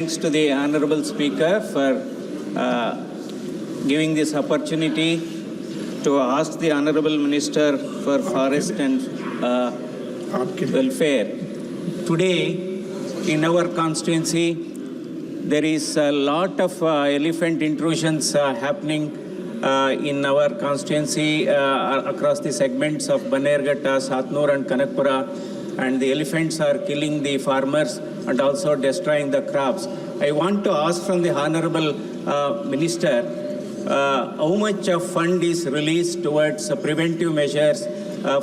Thanks to the Honorable Speaker for giving this opportunity to ask the Honorable Minister for Forest and Welfare. Today, in our constituency, there is a lot of elephant intrusions happening in our constituency across the segments of Banerghatta, Satnur and Kanakpura, and the elephants are killing the farmers and also destroying the crops. I want to ask from the Honorable Minister, how much of fund is released towards preventive measures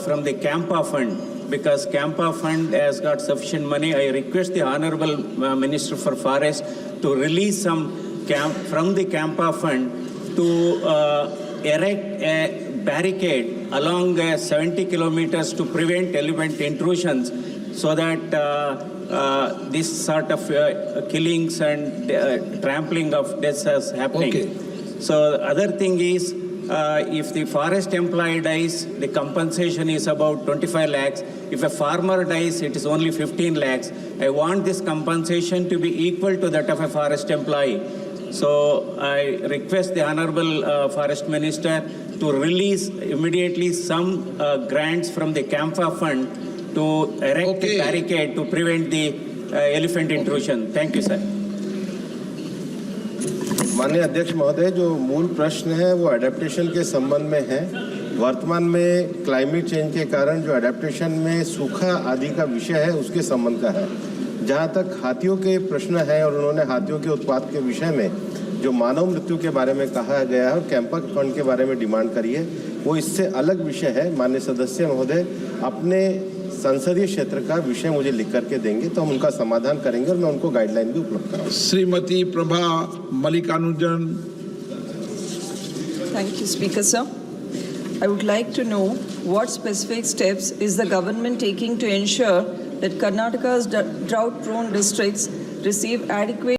from the Campa fund? Because Campa fund has got sufficient money. I request the Honorable Minister for Forest to release some from the Campa fund to erect a barricade along 70 kilometers to prevent elephant intrusions, so that this sort of killings and trampling of deaths is happening. Okay. So the other thing is, if the forest employee dies, the compensation is about 25 lakhs. If a farmer dies, it is only 15 lakhs. I want this compensation to be equal to that of a forest employee. So I request the Honorable Forest Minister to release immediately some grants from the Campa fund to erect a barricade to prevent the elephant intrusion. Thank you, sir. माननीय अध्यक्ष महोदय, जो मूल प्रश्न है वो adaptation के संबंध में है। वर्तमान में क्लाइमेट चेंज के कारण जो एडेप्टेशन में सूखा आदि का विषय है उसके संबंध का है। जहाँ तक हाथियों के प्रश्न है और उन्होंने हाथियों के उत्पात के विषय में जो मानव मृत्यु के बारे में कहा गया है और कैंपा फंड के बारे में डिमांड करी है, वो इससे अलग विषय है। माननीय सदस्य महोदय अपने संसदीय क्षेत्र का विषय मुझे लिख करके देंगे तो हम उनका समाधान करेंगे और मैं उनको गाइडलाइन भी उपलब्ध कराऊंगा। Shrimati Prabha Mallikarjun. Thank you, Speaker, sir. I would like to know what specific steps is the government taking to ensure that Karnataka's drought-prone districts receive adequate